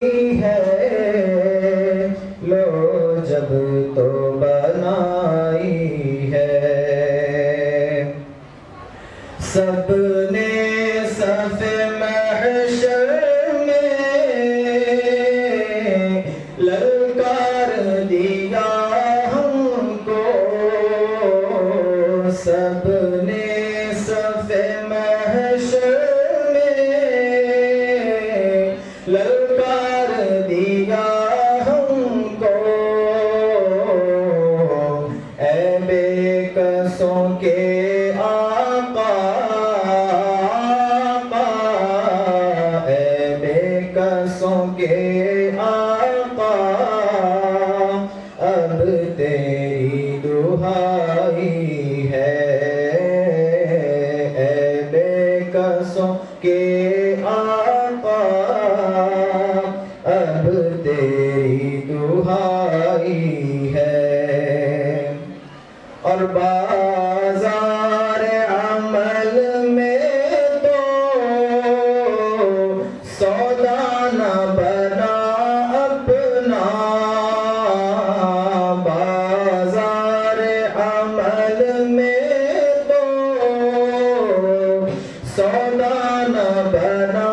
ہے لو جب تو بنائی ہے سب نے صف محشر میں للکار دیا ہم کو سب نے صف محشر میں للکار دیا ہم کو اے بے کسوں کے آقا اے بے کسوں کے آقا اب تیری دہائی ہے اے بے کسوں کے آقا اب تیری دہائی ہے اور بازار عمل میں تو سودا نہ بنا اپنا بازار عمل میں تو سودا نہ بنا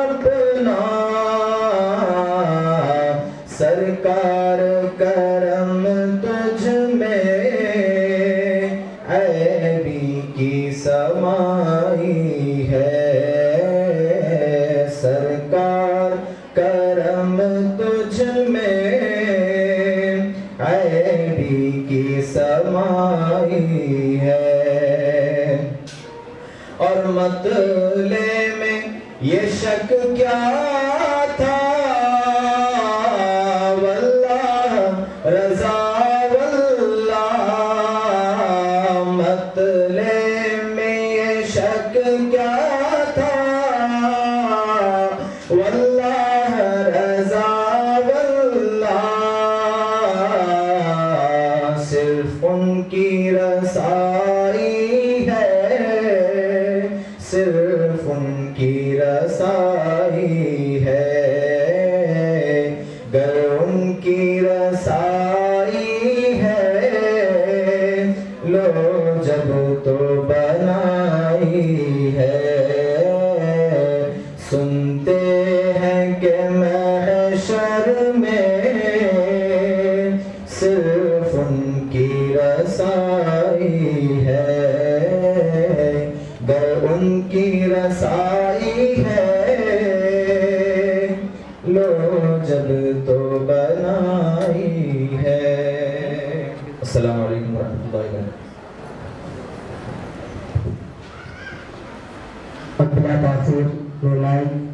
اپنا سرکار کرم تجھ میں عیبی کی سمائی ہے سرکار کرم تجھ میں عیبی کی سمائی ہے اور مطلع میں یہ شک کیا تھا رضا واللہ مطلع میں یہ شک کیا تھا واللہ رضا واللہ صرف ان کی رسائی ہے صرف ان کی رسائی ہے گر ان کی رسائی ہے لو جب تو بنائی ہے سنتے ہیں کہ محشر میں صرف ان کی رسائی ہے گر ان کی رسائی ہے لو جب تو بنائی ہے السلام علیکم ورحمۃ اللہ وبرکاتہ بلا تاثیر نمائن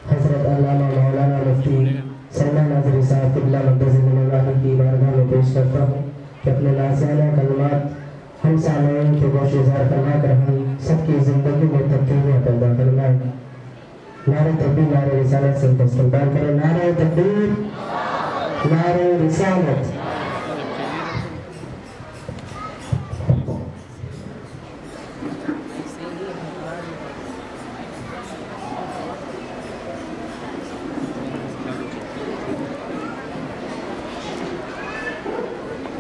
حضرت علامہ مولانا مفتی سلمان ناظری صاحب قبلہ مقدس اللہ کی بارگاہ میں پیش کرتا ہوں کہ اپنے نازیانہ کلمات ہم سامعین کے گوش اظہار فرما کر ہم سب کی زندگی میں تبدیلیاں پیدا فرمائیں نعرہ تکبیر نعرہ رسالت سے استقبال کریں نعرہ تکبیر نعرہ رسالت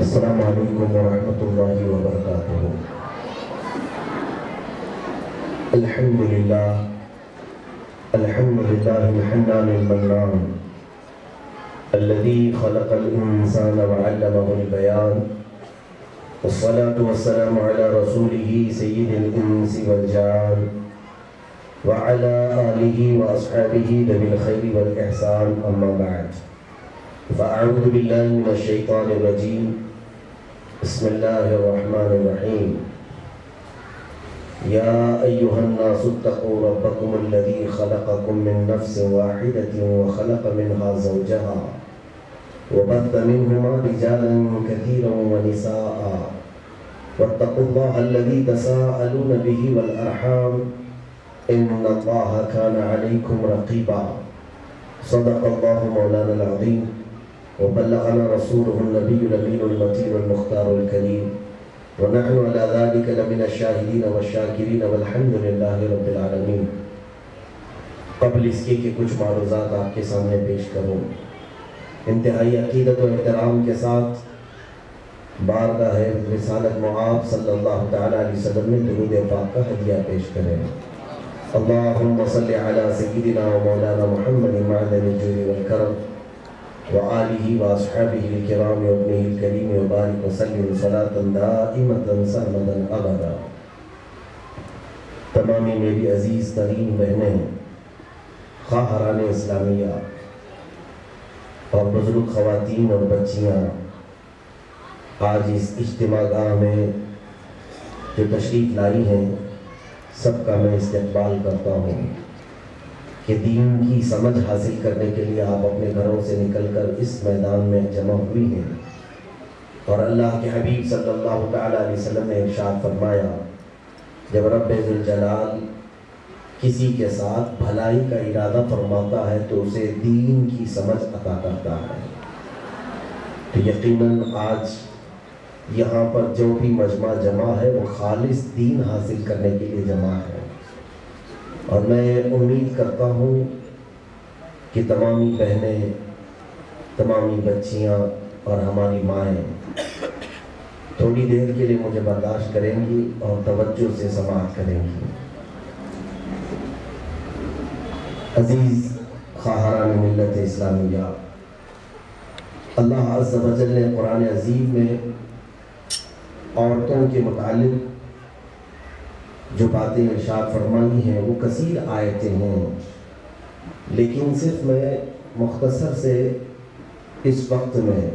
السلام علیکم ورحمۃ اللہ وبرکاتہ الحمدللہ الحنان المنان الذي خلق الإنسان وعلمه البيان والصلاة والسلام على رسوله سيد الإنس والجان وعلى آله وأصحابه ذوي الخير والإحسان أما بعد فأعوذ بالله من الشيطان الرجيم بسم الله الرحمن الرحيم يا أيها الناس اتقوا ربكم الذي خلقكم من نفس واحدة وخلق منها زوجها وبث منهما رجالا كثيرا ونساء واتقوا الله الذي تساءلون به والأرحام إن الله كان عليكم رقيبا صدق الله مولانا العظيم وبلغنا رسوله النبي الأمين المتين المختار الكريم ونحن على ذلك لمن الشاهدين والشاكرين والحمد لله رب العالمين قبل اس کے کہ کچھ معروضات آپ کے سامنے پیش کروں، انتہائی عقیدت و احترام کے ساتھ بارگاہ رسالت معاب صلی اللہ تعالیٰ علیہ وسلم میں درود پاک کا ہدیہ پیش کریں۔ اللہم صلی علی سیدنا و مولانا محمد معدن الجود والکرم وآلہ واصحابہ الکرام وابنہ الکریم وبارک وسلم صلاۃ دائمۃ سرمدا ابدا۔ تمامی میری عزیز ترین بہنیں، خواہران اسلامیہ اور بزرگ خواتین اور بچیاں، آج اس اجتماع گاہ میں جو تشریف لائی ہیں، سب کا میں استقبال کرتا ہوں کہ دین کی سمجھ حاصل کرنے کے لیے آپ اپنے گھروں سے نکل کر اس میدان میں جمع ہوئی ہیں۔ اور اللہ کے حبیب صلی اللہ تعالیٰ علیہ وسلم نے ارشاد فرمایا، جب رب ذوالجلال کسی کے ساتھ بھلائی کا ارادہ فرماتا ہے تو اسے دین کی سمجھ عطا کرتا ہے۔ تو یقیناً آج یہاں پر جو بھی مجمع جمع ہے وہ خالص دین حاصل کرنے کے لیے جمع ہے، اور میں امید کرتا ہوں کہ تمامی بہنیں، تمامی بچیاں اور ہماری مائیں تھوڑی دیر کے لیے مجھے برداشت کریں گی اور توجہ سے سماعت کریں گی۔ عزیز خواہران ملت اسلامیہ، اللہ عز و جل نے قرآن عظیم میں عورتوں کے متعلق جو باتیں ارشاد فرمائی ہیں وہ کثیر آیتیں ہیں، لیکن صرف میں مختصر سے اس وقت میں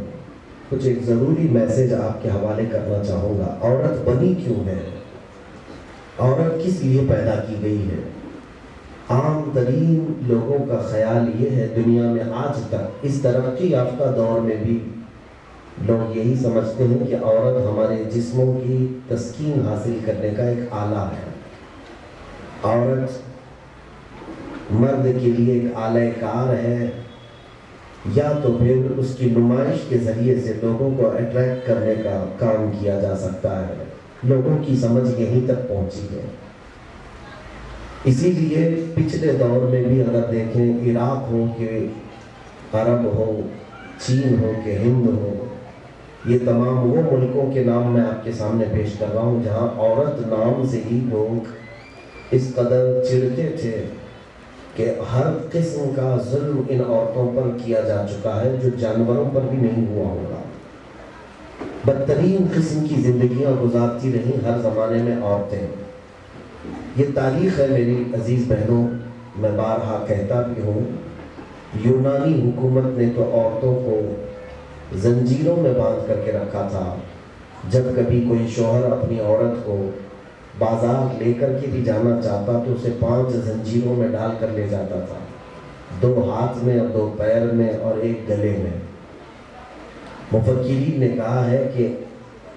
کچھ ایک ضروری میسیج آپ کے حوالے کرنا چاہوں گا۔ عورت بنی کیوں ہے؟ عورت کس لیے پیدا کی گئی ہے؟ عام ترین لوگوں کا خیال یہ ہے، دنیا میں آج تک اس ترقی یافتہ دور میں بھی لوگ یہی سمجھتے ہیں کہ عورت ہمارے جسموں کی تسکین حاصل کرنے کا ایک آلہ ہے۔ عورت مرد کے لیے ایک آلہ کار ہے، یا تو پھر اس کی نمائش کے ذریعے سے لوگوں کو اٹریکٹ کرنے کا کام کیا جا سکتا ہے۔ لوگوں کی سمجھ یہیں تک پہنچی ہے۔ اسی لیے پچھلے دور میں بھی اگر دیکھیں، عراق ہو کہ عرب ہو، چین ہو کہ ہند ہو، یہ تمام وہ ملکوں کے نام میں آپ کے سامنے پیش کر رہا ہوں جہاں عورت نام سے ہی لوگ اس قدر چڑھتے تھے کہ ہر قسم کا ظلم ان عورتوں پر کیا جا چکا ہے جو جانوروں پر بھی نہیں ہوا ہوگا۔ بدترین قسم کی زندگیاں گزارتی رہیں ہر زمانے میں عورتیں۔ یہ تاریخ ہے میری عزیز بہنوں، میں بارہا کہتا بھی ہوں، یونانی حکومت نے تو عورتوں کو زنجیروں میں باندھ کر کے رکھا تھا۔ جب کبھی کوئی شوہر اپنی عورت کو بازار لے کر کے بھی جانا چاہتا تو اسے 5 زنجیروں میں ڈال کر لے جاتا تھا، 2 ہاتھ میں اور 2 پیر میں اور 1 گلے میں۔ مفکرین نے کہا ہے کہ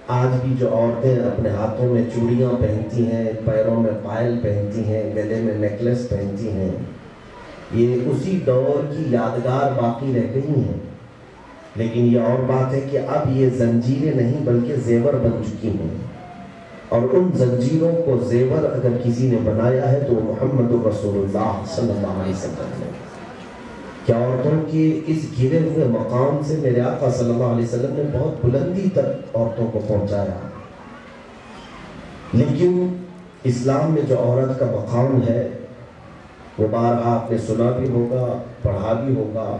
آج بھی جو عورتیں اپنے ہاتھوں میں چوڑیاں پہنتی ہیں، پیروں میں پائل پہنتی ہیں، گلے میں نیکلس پہنتی ہیں، یہ اسی دور کی یادگار باقی رہ گئی ہیں۔ لیکن یہ اور بات ہے کہ اب یہ زنجیریں نہیں بلکہ زیور بن چکی ہیں، اور ان زنجیروں کو زیور اگر کسی نے بنایا ہے تو وہ محمد رسول اللہ صلی اللہ علیہ وسلم ہے۔ کیا عورتوں کے اس گرے ہوئے مقام سے میرے آقا صلی اللہ علیہ وسلم نے بہت بلندی تک عورتوں کو پہنچایا۔ لیکن اسلام میں جو عورت کا مقام ہے وہ بارہا آپ نے سنا بھی ہوگا، پڑھا بھی ہوگا۔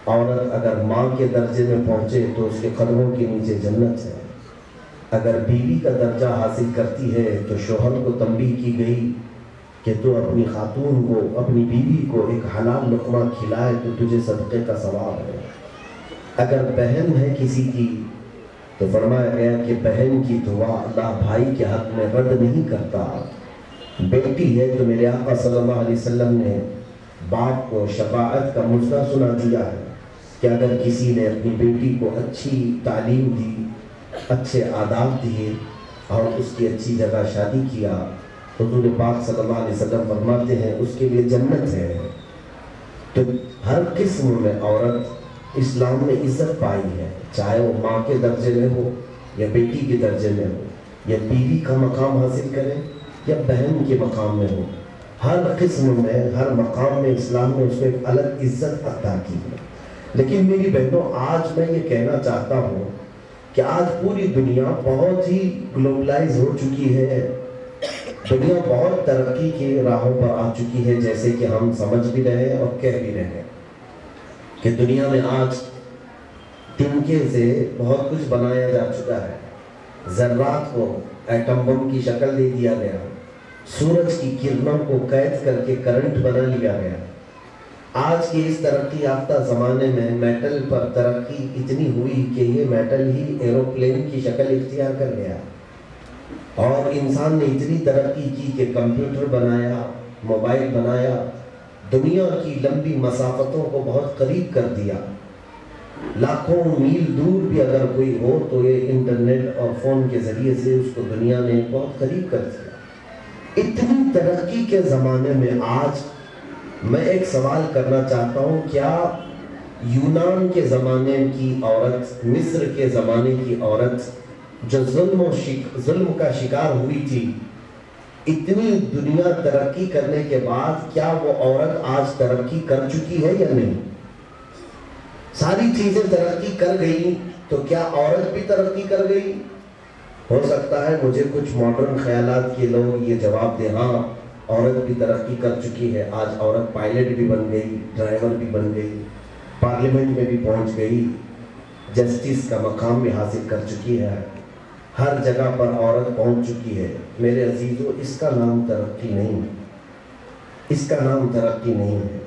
عورت اگر ماں کے درجے میں پہنچے تو اس کے قدموں کے نیچے جنت ہے۔ اگر بیوی کا درجہ حاصل کرتی ہے تو شوہر کو تنبیہ کی گئی کہ تو اپنی خاتون کو، اپنی بیوی کو ایک حلال لقمہ کھلائے تو تجھے صدقے کا ثواب ہے۔ اگر بہن ہے کسی کی تو فرمایا گیا کہ بہن کی دعا اللہ بھائی کے حق میں رد نہیں کرتا۔ بیٹی ہے تو میرے آقا صلی اللہ علیہ وسلم نے باپ کو شفاعت کا مژدہ سنا دیا ہے کہ اگر کسی نے اپنی بیٹی کو اچھی تعلیم دی، اچھے آداب دیے اور اس کی اچھی جگہ شادی کیا، حضور پاک صلی اللہ علیہ وسلم فرماتے ہیں اس کے لیے جنت ہے۔ تو ہر قسم میں عورت اسلام میں عزت پائی ہے، چاہے وہ ماں کے درجے میں ہو یا بیٹی کے درجے میں ہو، یا بیوی کا مقام حاصل کرے یا بہن کے مقام میں ہو۔ ہر قسم میں، ہر مقام میں اسلام نے اس کو ایک الگ عزت عطا کی ہے۔ لیکن میری بہنوں، آج میں یہ کہنا چاہتا ہوں کہ آج پوری دنیا بہت ہی گلوبلائز ہو چکی ہے، دنیا بہت ترقی کی راہوں پر آ چکی ہے، جیسے کہ ہم سمجھ بھی رہے ہیں اور کہہ بھی رہے ہیں کہ دنیا میں آج تنکے سے بہت کچھ بنایا جا چکا ہے، ذرات کو ایٹم بم کی شکل دے دیا گیا، سورج کی کرنوں کو قید کر کے کرنٹ بنا لیا گیا۔ آج کے اس ترقی یافتہ زمانے میں میٹل پر ترقی اتنی ہوئی کہ یہ میٹل ہی ایروپلین کی شکل اختیار کر گیا، اور انسان نے اتنی ترقی کی کہ کمپیوٹر بنایا، موبائل بنایا، دنیا کی لمبی مسافتوں کو بہت قریب کر دیا۔ لاکھوں میل دور بھی اگر کوئی ہو تو یہ انٹرنیٹ اور فون کے ذریعے سے اس کو دنیا نے بہت قریب کر دیا۔ اتنی ترقی کے زمانے میں آج میں ایک سوال کرنا چاہتا ہوں، کیا یونان کے زمانے کی عورت، مصر کے زمانے کی عورت جو ظلم کا شکار ہوئی تھی، اتنی دنیا ترقی کرنے کے بعد کیا وہ عورت آج ترقی کر چکی ہے یا نہیں؟ ساری چیزیں ترقی کر گئی تو کیا عورت بھی ترقی کر گئی؟ ہو سکتا ہے مجھے کچھ ماڈرن خیالات کے لوگ یہ جواب دیں، ہاں عورت بھی ترقی کر چکی ہے، آج عورت پائلٹ بھی بن گئی، ڈرائیور بھی بن گئی، پارلیمنٹ میں بھی پہنچ گئی، جسٹس کا مقام بھی حاصل کر چکی ہے، ہر جگہ پر عورت پہنچ چکی ہے۔ میرے عزیزو، اس کا نام ترقی نہیں، اس کا نام ترقی نہیں ہے۔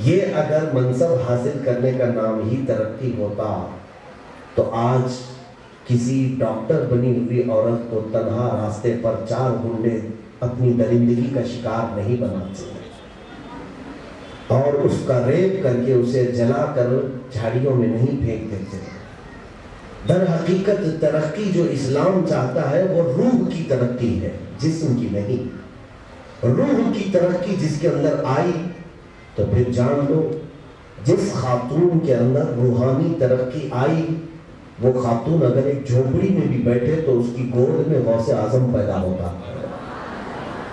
یہ اگر منصب حاصل کرنے کا نام ہی ترقی ہوتا تو آج کسی ڈاکٹر بنی ہوئی عورت کو تنہا راستے پر 4 گنڈے اپنی درندگی کا شکار نہیں بناتے اور اس کا ریپ کر کے اسے جلا کر جھاڑیوں میں نہیں پھینک دیتے۔ در حقیقت ترقی جو اسلام چاہتا ہے وہ روح کی ترقی ہے، جسم کی نہیں۔ روح کی ترقی جس کے اندر آئی تو پھر جان لو، جس خاتون کے اندر روحانی ترقی آئی، وہ خاتون اگر ایک جھوپڑی میں بھی بیٹھے تو اس کی گود میں غوث اعظم پیدا ہوتا۔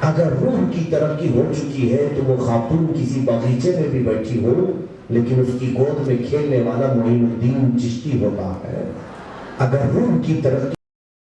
اگر روح کی ترقی ہو چکی ہے تو وہ خاتون کسی باغیچے میں بھی بیٹھی ہو لیکن اس کی گود میں کھیلنے والا معین الدین چشتی ہوتا ہے۔ اگر روح کی ترقی